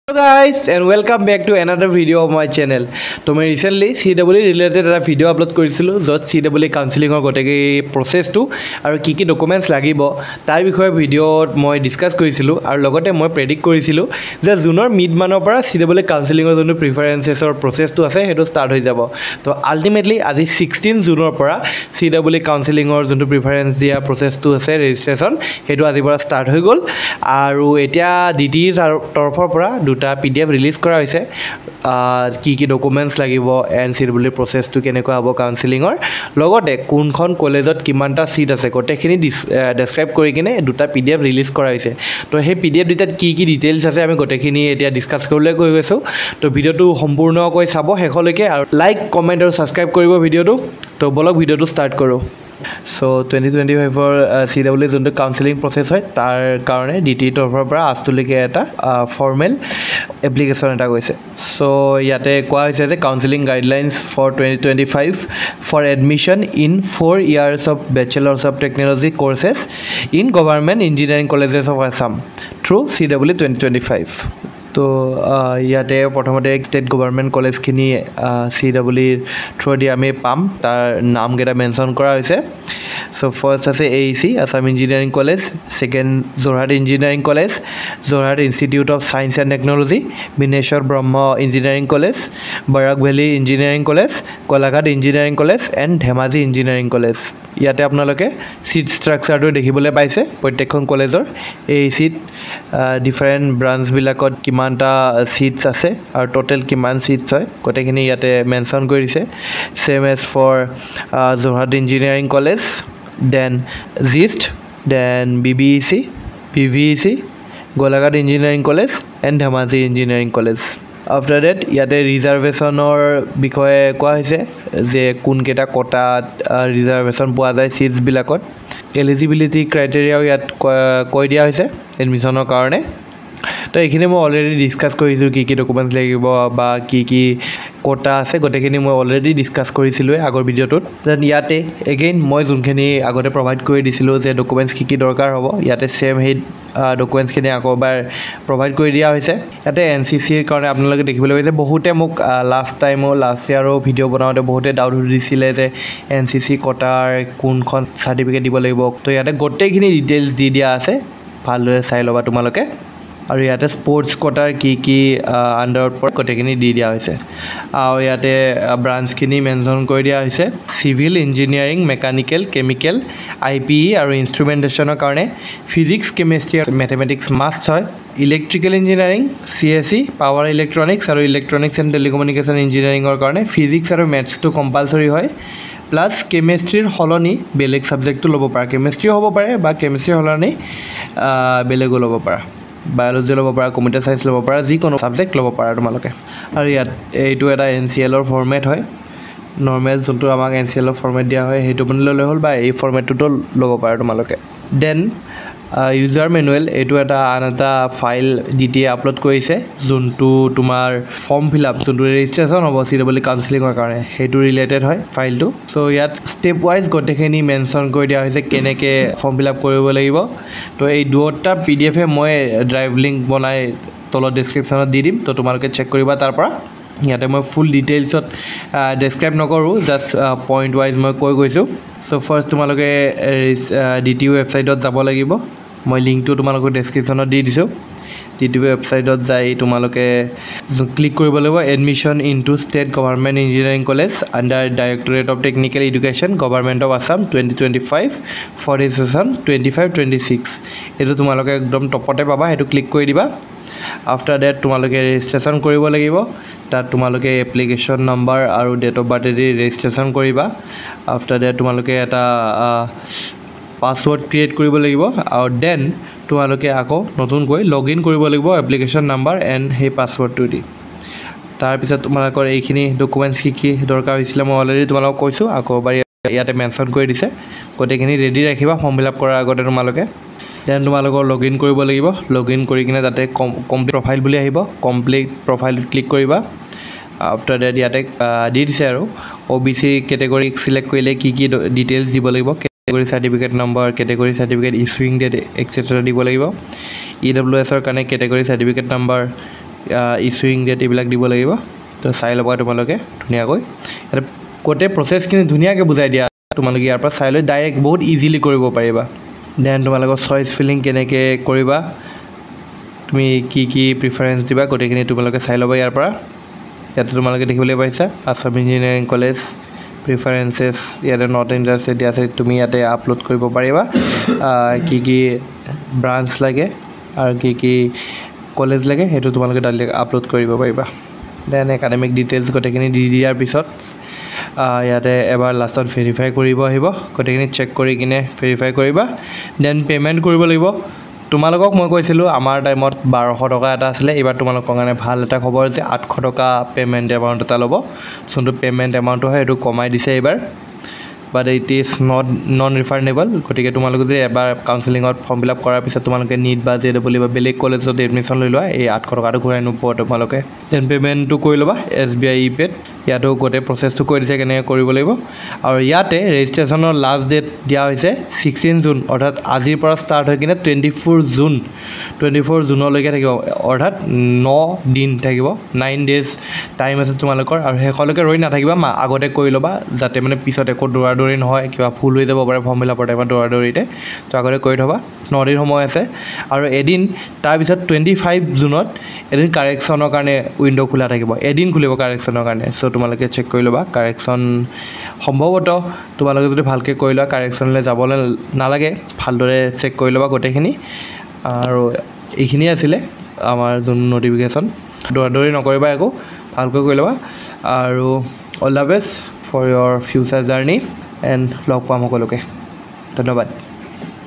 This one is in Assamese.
Hello guys and welcome back to another video of my channel. So I recently CWE related a video upload কৰিছিলো যত CWE counseling or গটেকি process to আৰু কি কি documents লাগিব তাৰ বিষয়ে ভিডিওত মই ডিসকাস কৰিছিলো আৰু লগতে মই প্ৰেডিক্ট কৰিছিলো যে জুনৰ মিড মানৰ পৰা CWE counseling ৰ জন্য প্ৰিফাৰেন্সেছ অৰ process to আছে হেটো স্টাৰ্ট হৈ যাব তো আলটিমেটলি আজি 16 জুনৰ পৰা CWE counseling ৰ জন্য প্ৰিফাৰেন্স দিয়া process to আছে ৰেজিষ্ট্ৰেচন হেটো আজি পৰা স্টাৰ্ট হৈ গল আৰু এতিয়া ডিটি তৰফৰ পৰা দুটা PDF ৰিলিজ কৰা হৈছে কি কি ডকুমেন্টস লাগিব এন্ড CWE process to কেনেকৈ হ'ব কাউন্সেলিংৰ লগতে কোনখন কলেজত কিমানটা সিট আছে গটেখিনি ডেসক্ৰাইব কৰি কিনে দুটা PDF ৰিলিজ কৰা হৈছে তো সেই PDF দুটাত কি কি ডিটেইলছ আছে আমি গটেখিনি এতিয়া ডিসকাস কৰিবলৈ গৈ গৈছো তো ভিডিওটো সম্পূৰ্ণকৈ চাব শেষলৈকে আৰু লাইক কমেন্ট আৰু সাবস্ক্ৰাইব কৰিব ভিডিওটো তো বলক ভিডিওটো স্টাৰ্ট কৰো So 2025 for CWE জুনটো কাউন্সেলিং প্ৰসেস হয় তাৰ কাৰণে ডিটি তৰফৰ পৰা আজলৈকে এটা ফৰ্মেল এপ্লিকেশন এটা গৈছে সো ইয়াতে কোৱা হৈছে যে counselling guidelines for 2025 for admission in 4 years of bachelors of technology courses in government engineering colleges of Assam through CWE 2025 তো ইয়াতে প্ৰথমতে ষ্টেট গভৰ্ণমেণ্ট কলেজখিনি CWE থ্ৰু দি আমি পাম তাৰ নাম কেটা মেনশন কৰা হৈছে সো ফাৰ্স্ট আছে AEC Assam engineering college second Jorhat engineering college Jorhat institute of science and technology Bineswar Brahma engineering college Barak valley engineering college Kolaghat engineering college and Dhemaji engineering college ইয়াতে আপোনালোকে সিট ষ্ট্ৰাকচাৰটো দেখিবলৈ পাইছে প্ৰত্যেকখন কলেজৰ AEC ডিফাৰেন্ট ব্ৰাঞ্চ বিলাকত কিমানটা সিটস আছে আৰু টোটাল কিমান সিটস হয় গটেখিনি ইয়াতে মেনশন কৰিছে same as for Jorhat engineering college then GIST then BBEC PVEC Golaghat Engineering College and Dhemaji Engineering College after that ইয়াতে ৰিজাৰ্ভেশনৰ বিষয়ে কোৱা হৈছে যে কোন কেটা কোটা ৰিজাৰ্ভেশন পোৱা যায় সিটস বিলাকত এলিজিবিলিটি ক্ৰাইটেৰিয়া ইয়াত কৈ দিয়া হৈছে এডমিশনৰ কাৰণে তো এইখিনি মই অলৰেডি ডিসকাস কৰিছো কি কি ডকুমেন্টস লাগিব বা কি কি কোটা আছে গটেখিনি মই অলৰেডি ডিসকাস কৰিছিলো আগৰ ভিডিওটোত দেন ইয়াতে এগেইন মই যোনখিনি আগতে প্ৰভাইড কৰি দিছিলো যে ডকুমেন্টস কি কি দৰকাৰ হ'ব ইয়াতে সেম হে ডকুমেন্টস খিনি আকৌবাৰ প্ৰভাইড কৰি দিয়া হৈছে ইয়াতে NCC ৰ কাৰণে আপোনালোকে দেখিবলৈ পাইছে বহুতে মোক লাষ্ট ইয়াৰৰ ভিডিও বনাওতে বহুতে ডাউট দিছিলে যে NCC কোটাৰ কোনখন সাৰ্টিফিকেট দিব লাগিব তো ইয়াতে গটেখিনি ডিটেইলছ দি দিয়া আছে ভালদৰে চাই লবা তোমালোকে আৰু ইয়াতে স্পোৰ্টস কোটাৰ কি আন্ডাৰত পৰ কটেখিনি দি দিয়া হৈছে আৰু ইয়াতে ব্ৰাঞ্চ খিনি মেনশন কৰি দিয়া হৈছে civil engineering mechanical chemical IPE আৰু ইনস্ট্ৰুমেন্টেশনৰ কাৰণে ফিজিক্স কেমিষ্ট্ৰি আৰু ম্যাথমেটিক্স মাষ্ট হয় electrical engineering CSE power electronics আৰু ইলেক্ট্ৰনিক্স এণ্ড টেলিকমিউনিকেশ্যন ইঞ্জিনিয়াৰিংৰ কাৰণে ফিজিক্স আৰু ম্যাথছটো কম্পালসৰি হয় প্লাস কেমিষ্ট্ৰিৰ হলনি বেলেগ সাবজেক্টটো ল'ব পাৰে কেমিষ্ট্ৰি হ'ব পাৰে বা কেমিষ্ট্ৰি হলনি বেলেগ ল'ব পাৰে বায়োলজি ল'ব পাৰা কম্পিউটাৰ সায়েন্স ল'ব পাৰা যি কোনো সাবজেক্ট ল'ব পাৰা তোমালোকে আৰু ইয়াত এইটো এটা NCL ৰ ফৰমেট হয় নৰমাল যোনটো আমাক NCL ৰ ফৰমেট দিয়া হয় হেতু বনি ললে হ'ল বা এই ফৰমেটটো ল'ব পাৰা তোমালোকে দেন ইউজাৰ মেনুৱেল এইটো এটা আনটা ফাইল ডিটি আপলোড কৰিছে যোনটো তোমাৰ ফৰ্ম ফিলআপ যোনটো ৰেজিষ্ট্ৰেচন হ'ব CWE কাউন্সেলিংৰ কাৰণে হেতু ৰিলেটেড হয় ফাইলটো সো ইয়াত স্টেপ ওয়াইজ গটেখিনি মেনশন কৰি দিয়া হৈছে কেনেকে ফৰ্ম ফিলআপ কৰিব লাগিব তো এই দুটা PDF মই ড্ৰাইভ লিংক বনাই তলত ডেসক্ৰিপচনত দি দিম তো তোমালোকে চেক কৰিবা তাৰ পৰা ইয়াতে মই ফুল ডিটেইলছত ডেসক্ৰাইব নকৰো জাস্ট পইণ্ট ওয়াইজ মই কৈ গৈছো সো ফাৰ্স্ট তোমালোকে DTU ৱেবছাইটত যাব লাগিব মই লিংকটো তোমালোকক ডেসক্ৰিপচনত দি দিছো DTU ৱেবছাইটত যাই তোমালোকে ক্লিক কৰিব লাগিব admission into state government engineering college under directorate of technical education government of Assam 2025 for the session 25-26 এটো তোমালোকে একদম টপতে পাবা হেতু ক্লিক কৰি দিবা আফটাৰ দ্যাট তোমালোকে ৰেজিষ্ট্ৰেচন কৰিব লাগিব তাত তোমালোকে এপ্লিকেশন নম্বৰ আৰু ডেট অফ বাৰ্থ দি ৰেজিষ্ট্ৰেচন কৰিবা আফটাৰ দ্যাট তোমালোকে এটা পাসওয়াৰ্ড ক্ৰিয়েট কৰিব লাগিব আৰু দেন তোমালোকে আকৌ নতুনকৈ লগইন কৰিব লাগিব এপ্লিকেশন নম্বৰ এণ্ড সেই পাসওয়াৰ্ডটো দি তাৰ পিছত তোমালোকৰ এইখিনি ডকুমেন্টস কি দৰকাৰ হৈছিল মই অলৰেডি তোমালোকক কৈছো আকৌ বাৰ ইয়াতে মেনশন কৰি দিছে গটেখিনি ৰেডি ৰাখিবা ফৰ্ম ফিলআপ কৰাৰ আগতে তোমালোকে দেন তোমালোকৰ লগইন কৰিব লাগিব লগইন কৰি কিনে তাতে কমপ্লিট প্ৰফাইল বুলি আহিব কমপ্লিট প্ৰফাইলত ক্লিক কৰিবা আফটাৰ দ্যাট ইয়াতে দি দিছে আৰু OBC ক্যাটাগৰি সিলেক্ট কৰিলে কি ডিটেইলছ দিব লাগিব category certificate number, category certificate issuing date, etc. দিব লাগিব EWS ৰ কাৰণে category certificate number, ইছ্যুইং ডেট এইবিলাক দিব লাগিব তো চাই ল'বা তোমালোকে ধুনীয়াকৈ ইয়াতে গোটেই প্ৰচেছখিনি ধুনীয়াকৈ বুজাই দিয়া তোমালোকে ইয়াৰ পৰা চাই লৈ ডাইৰেক্ট বহুত ইজিলি কৰিব পাৰিবা দেন তোমালোকৰ চইচ ফিলিং কেনেকৈ কৰিবা তুমি কি প্ৰিফাৰেঞ্চ দিবা গোটেইখিনি তোমালোকে চাই ল'বা ইয়াৰ পৰা ইয়াতে তোমালোকে দেখিবলৈ পাইছা আছাম ইঞ্জিনিয়াৰিং কলেজ প্ৰিফাৰেঞ্চেছ ইয়াতে নট ইণ্টাৰেষ্টেড দিয়া আছে তুমি ইয়াতে আপলোড কৰিব পাৰিবা কি ব্ৰাঞ্চ লাগে আৰু কি কলেজ লাগে সেইটো তোমালোকে ডাইৰেক্ট আপলোড কৰিব পাৰিবা দেন একাডেমিক ডিটেইলছ গোটেইখিনি দি দিয়াৰ পিছত ইয়াতে এবাৰ লাষ্টত ভেৰিফাই কৰিব আহিব গোটেইখিনি চেক কৰি কিনে ভেৰিফাই কৰিবা দেন পে'মেণ্ট কৰিব লাগিব তোমালোকক মই কৈছিলোঁ আমাৰ টাইমত 1200 টকা এটা আছিলে এইবাৰ তোমালোকৰ কাৰণে ভাল এটা খবৰ যে 800 টকা পে'মেণ্ট এমাউণ্ট এটা ল'ব যোনটো পে'মেণ্ট এমাউণ্টটো হয় সেইটো কমাই দিছে এইবাৰ বাট ইট ইজ নন ৰিফাণ্ডেবল গতিকে তোমালোকে যদি এবাৰ কাউন্সেলিঙত ফৰ্ম ফিল আপ কৰাৰ পিছত তোমালোকে নিট বা JEE বা বেলেগ কলেজত এডমিশ্যন লৈ লোৱা এই 800 টকাটো ঘূৰাই নোপোৱা তোমালোকে দেন পে'মেণ্টটো কৰি ল'বা SBI ইপে'ত ইয়াতো গোটেই প্ৰচেছটো কৰি দিছে কেনেকৈ কৰিব লাগিব আৰু ইয়াতে ৰেজিষ্ট্ৰেশ্যনৰ লাষ্ট ডেট দিয়া হৈছে 16 জুন অৰ্থাৎ আজিৰ পৰা ষ্টাৰ্ট হৈ কিনে 24 জুনলৈকে থাকিব অৰ্থাৎ 9 দিন থাকিব 9 ডেজ টাইম আছে তোমালোকৰ আৰু শেষলৈকে ৰৈ নাথাকিবা আগতে কৰি ল'বা যাতে মানে পিছত একো দৌৰাদৌৰি নহয় কিবা ভুল হৈ যাব পাৰে ফৰ্ম ফিল আপৰ টাইমত দৌৰাদৌৰিতে তো আগতে কৰি থ'বা 9 দিন সময় আছে আৰু এদিন তাৰপিছত 25 জুনত এদিন কাৰেকশ্যনৰ কাৰণে উইণ্ড' খোলা থাকিব এদিন খুলিব কাৰেকশ্যনৰ কাৰণে চ' তোমালোকে চেক কৰি ল'বা কাৰেকশ্যন সম্ভৱতঃ তোমালোকে যদি ভালকৈ কৰি লোৱা কাৰেকশ্যনলৈ যাবলৈ নালাগে ভালদৰে চেক কৰি ল'বা গোটেইখিনি আৰু এইখিনিয়ে আছিলে আমাৰ যোন ন'টিফিকেশ্যন দৌৰাদৌৰি নকৰিবা একো ভালকৈ কৰি ল'বা আৰু all the best for your future journey and লগ পাম সকলোকে ধন্যবাদ